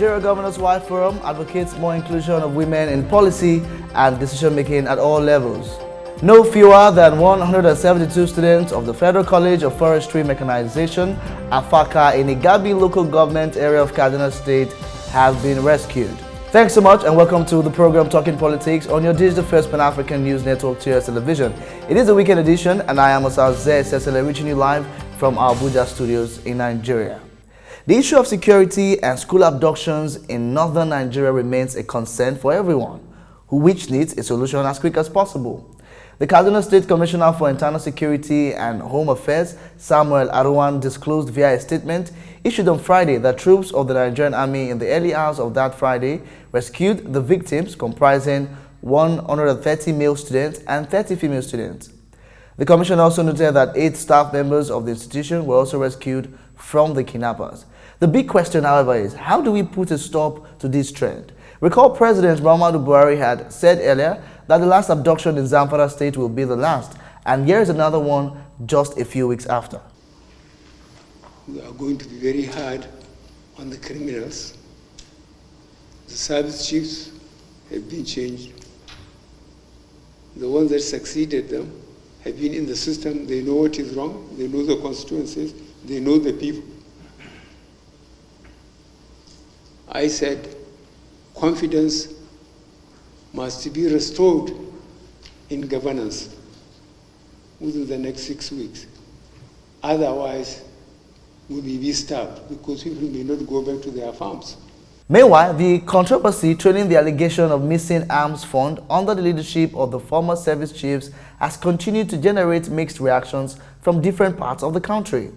Nigeria Governor's Wife Forum advocates more inclusion of women in policy and decision-making at all levels. No fewer than 172 students of the Federal College of Forestry Mechanization, Afaka, in Igabi local government area of Kaduna State have been rescued. Thanks so much and welcome to the program Talking Politics on your digital first Pan-African News Network, TRS Television. It is a weekend edition and I am Osal Zesesele, reaching you live from our Abuja studios in Nigeria. The issue of security and school abductions in northern Nigeria remains a concern for everyone, which needs a solution as quick as possible. The Kaduna State Commissioner for Internal Security and Home Affairs, Samuel Aruwan, disclosed via a statement issued on Friday that troops of the Nigerian Army in the early hours of that Friday rescued the victims, comprising 130 male students and 30 female students. The Commission also noted that 8 staff members of the institution were also rescued from the kidnappers. The big question, however, is how do we put a stop to this trend? Recall President Muhammadu Buhari had said earlier that the last abduction in Zamfara State will be the last, and here is another one just a few weeks after. We are going to be very hard on the criminals. The service chiefs have been changed. The ones that succeeded them have been in the system. They know what is wrong. They know the constituencies. They know the people. I said confidence must be restored in governance within the next 6 weeks. Otherwise, we will be stopped because people may not go back to their farms. Meanwhile, the controversy trailing the allegation of missing arms fund under the leadership of the former service chiefs has continued to generate mixed reactions from different parts of the country.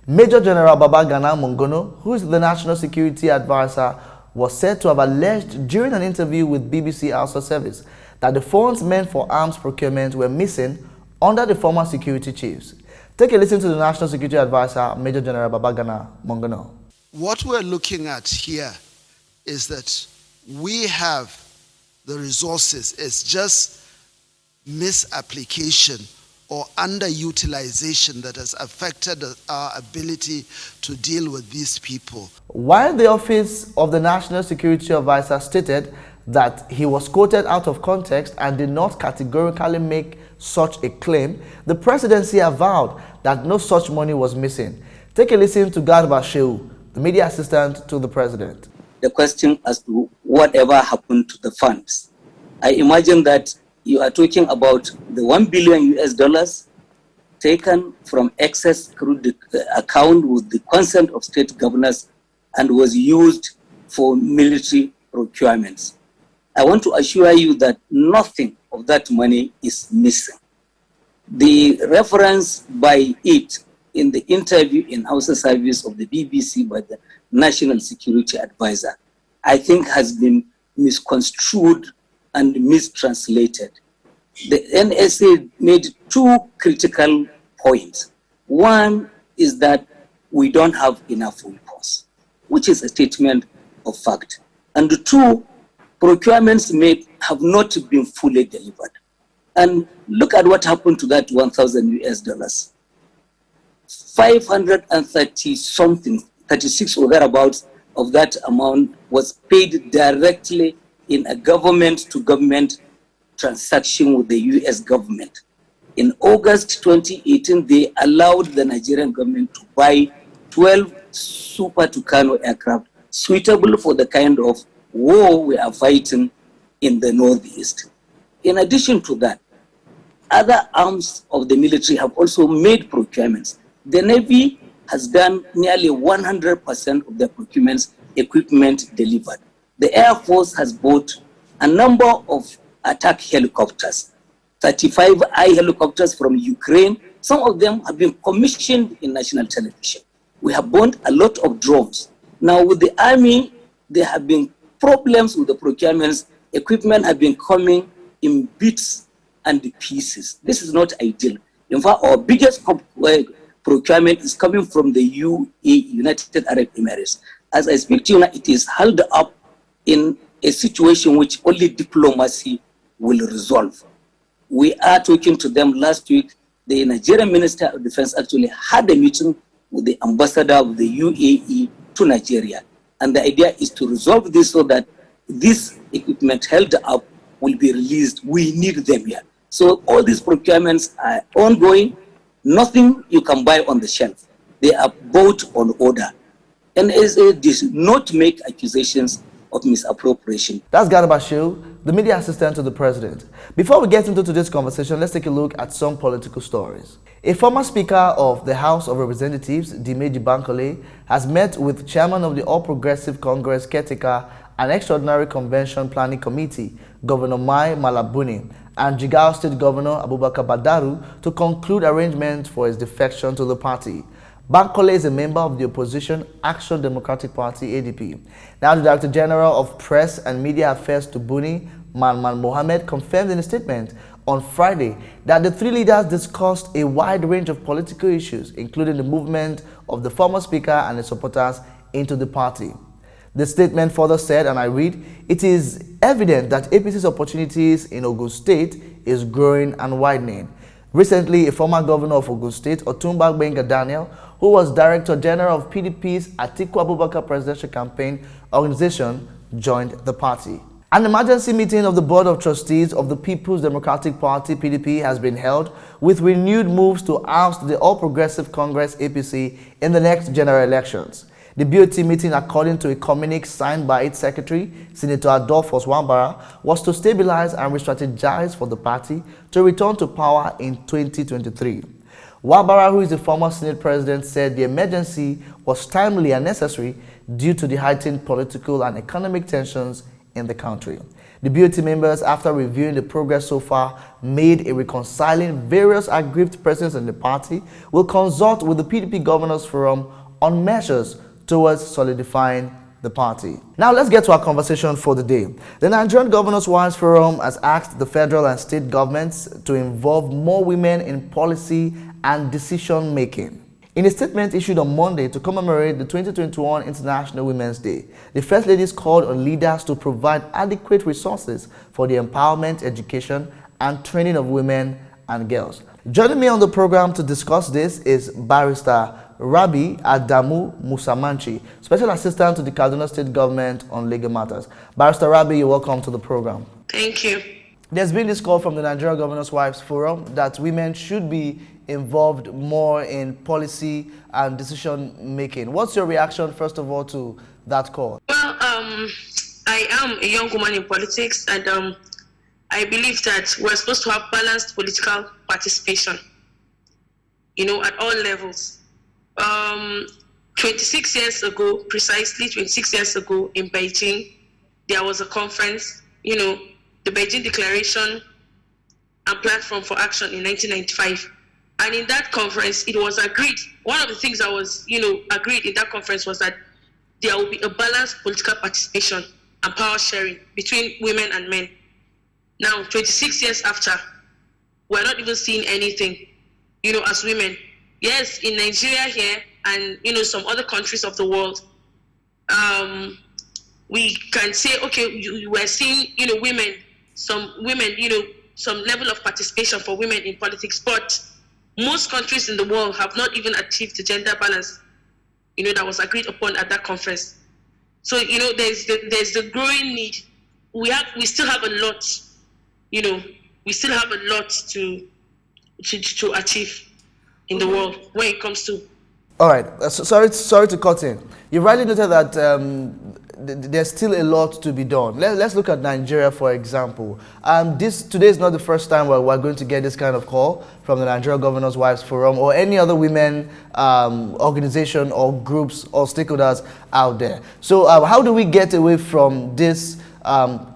Major General Babagana Mongono, who is the National Security Advisor, was said to have alleged during an interview with BBC Hausa Service that the funds meant for arms procurement were missing under the former security chiefs. Take a listen to the National Security Advisor, Major General Babagana Mongono. What we're looking at here is that we have the resources. It's just misapplication or underutilization that has affected our ability to deal with these people. While the Office of the National Security Advisor stated that he was quoted out of context and did not categorically make such a claim, the presidency avowed that no such money was missing. Take a listen to Garba Shehu, the media assistant to the president. The question as to whatever happened to the funds. I imagine that you are talking about the $1 billion taken from excess crude account with the consent of state governors and was used for military procurements. I want to assure you that nothing of that money is missing. The reference by it in the interview in Hausa Service of the BBC by the National Security Advisor, I think has been misconstrued and mistranslated. The NSA made 2 critical points. One is that we don't have enough weapons, which is a statement of fact. And 2, procurements made have not been fully delivered. And look at what happened to that $1,000. 530 something, 36 or thereabouts of that amount was paid directly in a government-to-government transaction with the US government. In August 2018, they allowed the Nigerian government to buy 12 Super Tucano aircraft suitable for the kind of war we are fighting in the Northeast. In addition to that, other arms of the military have also made procurements. The Navy has done nearly 100% of the procurements equipment delivered. The Air Force has bought a number of attack helicopters, 35 helicopters from Ukraine. Some of them have been commissioned in national television. We have bought a lot of drones. Now with the Army, there have been problems with the procurements. Equipment have been coming in bits and pieces. This is not ideal. In fact, our biggest procurement is coming from the UAE, United Arab Emirates. As I speak to you now, it is held up in a situation which only diplomacy will resolve. We are talking to them last week. The Nigerian Minister of Defense actually had a meeting with the ambassador of the UAE to Nigeria. And the idea is to resolve this so that this equipment held up will be released. We need them here. So all these procurements are ongoing. Nothing you can buy on the shelf. They are bought on order. NSA did not make accusations of misappropriation. That's Ghana Bashir, the media assistant to the president. Before we get into today's conversation, let's take a look at some political stories. A former Speaker of the House of Representatives, Dimeji Bankole, has met with Chairman of the All Progressive Congress caretaker and Extraordinary Convention Planning Committee, Governor Mai Malabuni, and Jigawa State Governor Abubakar Badaru to conclude arrangements for his defection to the party. Bankole is a member of the opposition Action Democratic Party, ADP. Now, the Director General of Press and Media Affairs to Buni, Manman Mohammed, confirmed in a statement on Friday that the three leaders discussed a wide range of political issues, including the movement of the former speaker and his supporters into the party. The statement further said, and I read, "It is evident that APC's opportunities in Ogun State is growing and widening." Recently, a former governor of Ogun State, Otumba Gbenga Daniel, who was Director General of PDP's Atiku Abubakar Presidential Campaign Organization, joined the party. An emergency meeting of the Board of Trustees of the People's Democratic Party, PDP, has been held with renewed moves to oust the All Progressive Congress, APC, in the next general elections. The BOT meeting, according to a communique signed by its secretary, Senator Adolphus Wambara, was to stabilize and re-strategize for the party to return to power in 2023. Wambara, who is the former Senate president, said the emergency was timely and necessary due to the heightened political and economic tensions in the country. The BOT members, after reviewing the progress so far made in reconciling various aggrieved persons in the party, will consult with the PDP Governors Forum on measures towards solidifying the party. Now let's get to our conversation for the day. The Nigerian Governors Wives Forum has asked the federal and state governments to involve more women in policy and decision making. In a statement issued on Monday to commemorate the 2021 International Women's Day, the First Ladies called on leaders to provide adequate resources for the empowerment, education, and training of women and girls. Joining me on the program to discuss this is Barrister Rabi Adamu Musamanchi, Special Assistant to the Kaduna State Government on Legal Matters. Barrister Rabi, you're welcome to the program. Thank you. There's been this call from the Nigerian Governors Wives Forum that women should be involved more in policy and decision making. What's your reaction, first of all, to that call? Well, I am a young woman in politics, and I believe that we're supposed to have balanced political participation, at all levels. 26 years ago, precisely 26 years ago in Beijing, there was a conference, the Beijing Declaration and Platform for Action in 1995. And in that conference, it was agreed. One of the things that was, agreed in that conference was that there will be a balanced political participation and power sharing between women and men. Now, 26 years after, we're not even seeing anything, as women. Yes, in Nigeria here and, some other countries of the world, we can say, okay, we're seeing, women, some level of participation for women in politics, but most countries in the world have not even achieved the gender balance, that was agreed upon at that conference. So, there's the growing need. We still have a lot, we still have a lot to achieve in the world when it comes to. All right. Sorry to cut in. You rightly noted that there's still a lot to be done. Let's look at Nigeria, for example. Today is not the first time we're going to get this kind of call from the Nigerian Governors Wives Forum or any other women organization or groups or stakeholders out there. So how do we get away from this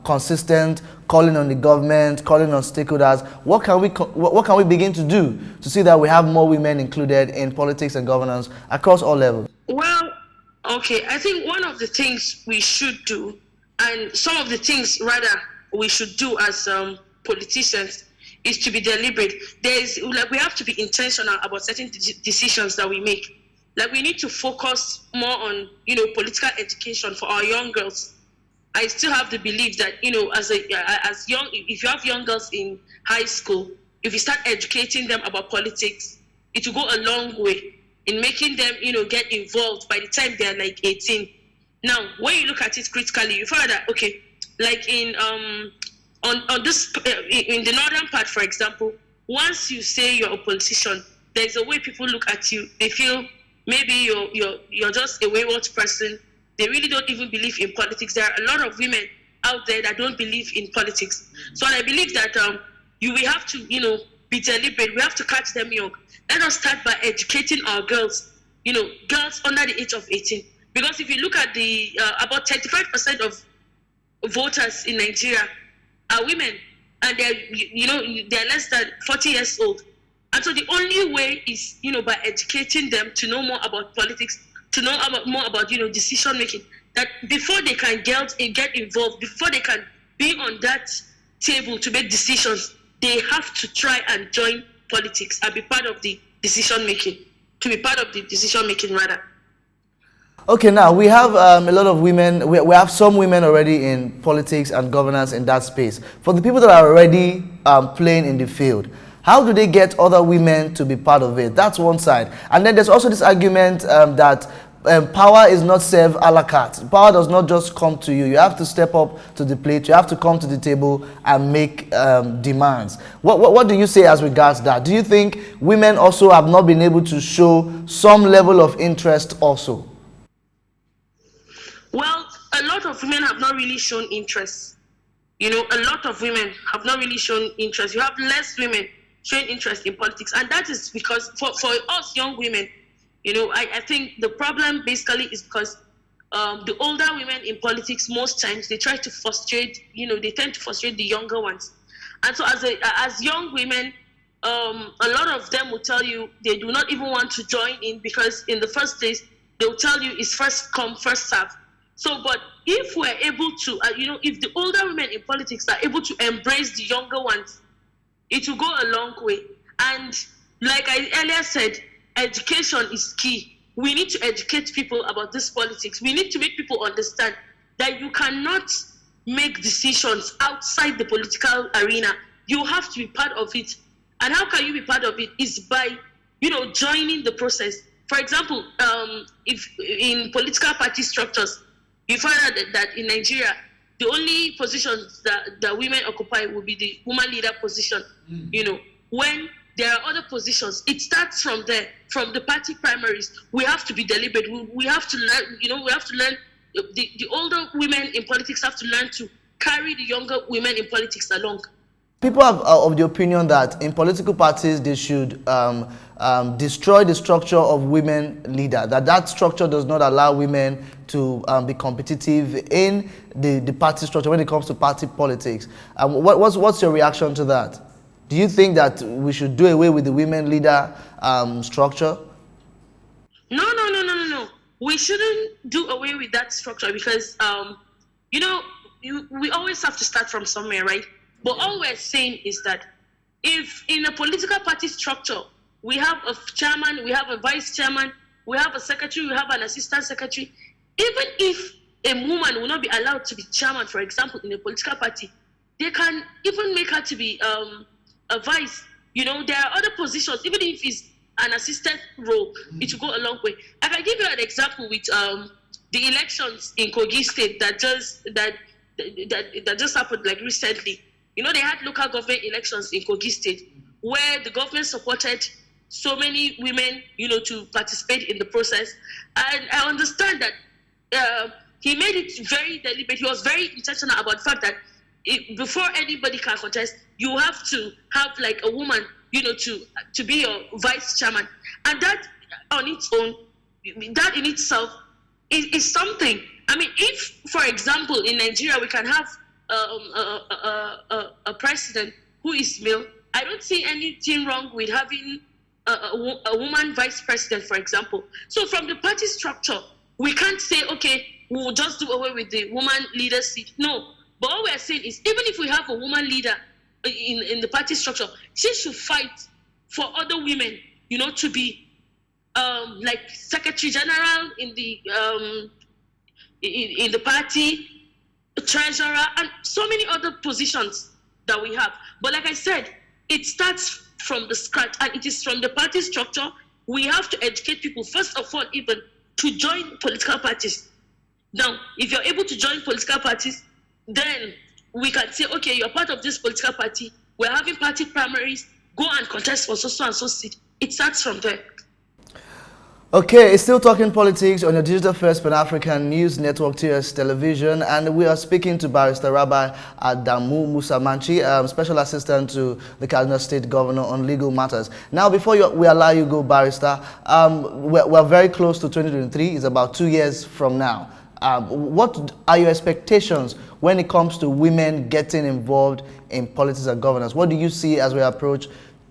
consistent calling on the government, calling on stakeholders? What can we begin to do to see that we have more women included in politics and governance across all levels? Well, okay, I think one of the things we should do, and some of the things rather we should do as politicians, is to be deliberate. We have to be intentional about certain decisions that we make. We need to focus more on political education for our young girls. I still have the belief that if you have young girls in high school, if you start educating them about politics, it will go a long way in making them get involved by the time they're 18. Now, when you look at it critically, you find that, okay, like on this in the northern part, for example, once you say you're a politician, there's a way people look at you. They feel maybe you're just a wayward person. They really don't even believe in politics. There are a lot of women out there that don't believe in politics. So I believe that we have to, be deliberate. We have to catch them young. Let us start by educating our girls, girls under the age of 18. Because if you look at the about 35% of voters in Nigeria are women, and they're less than 40 years old. And so the only way is, by educating them to know more about politics, to know more about, decision making, that before they can get involved, before they can be on that table to make decisions, they have to try and join politics and be part of the decision making, rather. Okay, now we have a lot of women, we have some women already in politics and governance in that space. For the people that are already playing in the field, how do they get other women to be part of it? That's one side. And then there's also this argument that power is not served a la carte. Power does not just come to you. You have to step up to the plate. You have to come to the table and make demands. What do you say as regards that? Do you think women also have not been able to show some level of interest also? Well, a lot of women have not really shown interest. A lot of women have not really shown interest. You have less women showing interest in politics. And that is because for us young women, I think the problem basically is because the older women in politics, most times they try to frustrate, they tend to frustrate the younger ones. And so as young women, a lot of them will tell you they do not even want to join in because in the first place, they'll tell you it's first come, first serve. So, but if we're able to, if the older women in politics are able to embrace the younger ones, it will go a long way. And like I earlier said, education is key. We need to educate people about this politics. We need to make people understand that you cannot make decisions outside the political arena. You have to be part of it. And how can you be part of it? Is by, joining the process. For example, if in political party structures, you find out that in Nigeria, the only positions that women occupy will be the woman leader position. When there are other positions, it starts from there, from the party primaries. We have to be deliberate. We have to learn, the older women in politics have to learn to carry the younger women in politics along. People are of the opinion that in political parties they should destroy the structure of women leader, that structure does not allow women to be competitive in the party structure when it comes to party politics. What's your reaction to that? Do you think that we should do away with the women leader structure? No. We shouldn't do away with that structure because, we always have to start from somewhere, right? But all we're saying is that if in a political party structure, we have a chairman, we have a vice chairman, we have a secretary, we have an assistant secretary, even if a woman will not be allowed to be chairman, for example, in a political party, they can even make her to be a vice. There are other positions, even if it's an assistant role, it will go a long way. I can give you an example with the elections in Kogi State that just happened like recently. They had local government elections in Kogi State where the government supported so many women, to participate in the process. And I understand that he made it very deliberate. He was very intentional about the fact that before anybody can contest, you have to have like a woman, to be your vice chairman. And that on its own, that in itself is something. I mean, if, for example, in Nigeria, we can have a president who is male, I don't see anything wrong with having a woman vice president, for example. So from the party structure, we can't say, okay, we'll just do away with the woman leader seat. No. But all we're saying is, even if we have a woman leader in the party structure, she should fight for other women, to be like secretary general in the party, treasurer, and so many other positions that we have. But like I said, it starts from the scratch, and it is from the party structure. We have to educate people, first of all, even to join political parties. Now, if you're able to join political parties, then we can say, okay, you're part of this political party. We're having party primaries. Go and contest for so and so seat. It starts from there. Okay, it's still Talking Politics on your digital first Pan-African news network, TS Television, and we are speaking to Barrister Rabbi Adamu Musa Manchi, Special Assistant to the Kaduna State Governor on legal matters. Now, before we allow you go, Barrister, we're very close to 2023. It's about 2 years from now. What are your expectations when it comes to women getting involved in politics and governance? What do you see as we approach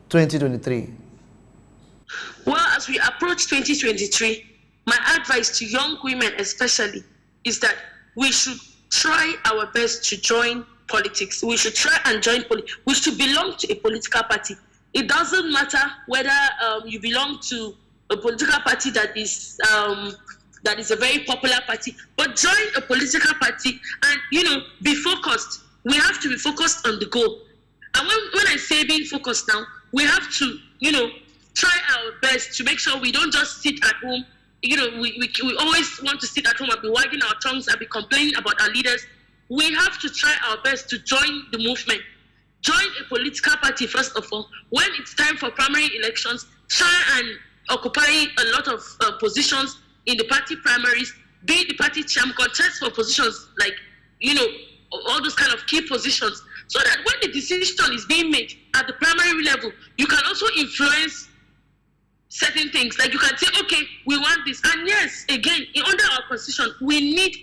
2023? Well, as we approach 2023, my advice to young women especially is that we should try our best to join politics. We should try and join politics. We should belong to a political party. It doesn't matter whether you belong to a political party that is a very popular party, but join a political party and, be focused. We have to be focused on the goal. And when I say being focused now, we have to, try our best to make sure we don't just sit at home. We always want to sit at home and be wagging our tongues and be complaining about our leaders. We have to try our best to join the movement. Join a political party, first of all. When it's time for primary elections, try and occupy a lot of positions in the party primaries, be the party chairman, contest for positions like, all those kind of key positions, so that when the decision is being made at the primary level, you can also influence certain things. Like you can say, okay, we want this. And yes, again, under our constitution, we need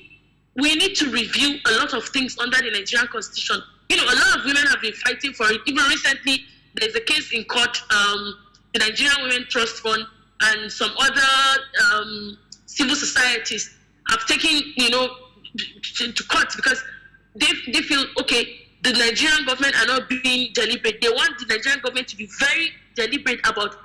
to review a lot of things under the Nigerian constitution. A lot of women have been fighting for it. Even recently, there's a case in court, the Nigerian Women Trust Fund and some other civil societies have taken, to court because they feel, okay, the Nigerian government are not being deliberate. They want the Nigerian government to be very deliberate about,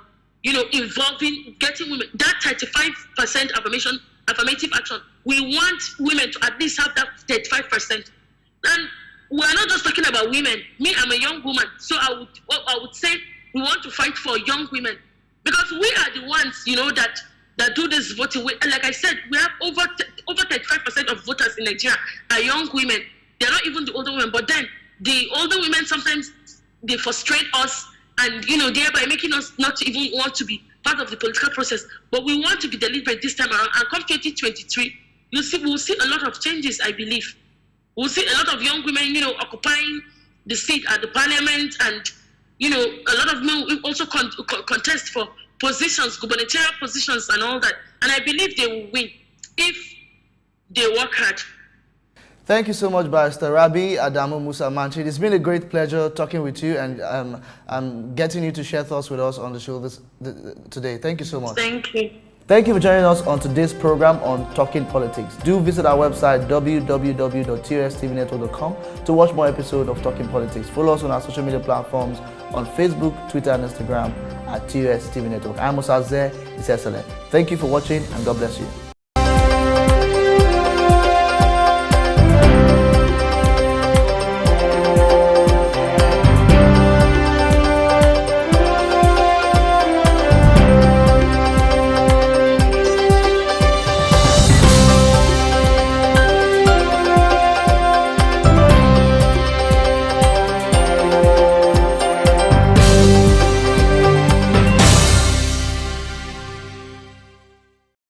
involving, getting women, that 35% affirmative action. We want women to at least have that 35%. And we're not just talking about women. Me, I'm a young woman, so I would say we want to fight for young women because we are the ones, that do this voting. Like I said, we have over 35% of voters in Nigeria are young women. They're not even the older women, but then the older women sometimes they frustrate us and thereby making us not even want to be part of the political process. But we want to be deliberate this time around. And come 2023, we'll see a lot of changes, I believe. We'll see a lot of young women, occupying the seat at the parliament, and a lot of men will also contest for positions, gubernatorial positions and all that. And I believe they will win if they work hard. Thank you so much, Barrister Rabbi Adamu Musa Manchi. It's been a great pleasure talking with you and getting you to share thoughts with us on the show today. Thank you so much. Thank you. Thank you for joining us on today's program on Talking Politics. Do visit our website www.tstvnetwork.com to watch more episodes of Talking Politics. Follow us on our social media platforms on Facebook, Twitter, and Instagram at TUS TV Network. I'm Musa Zeh. It's excellent. Thank you for watching and God bless you.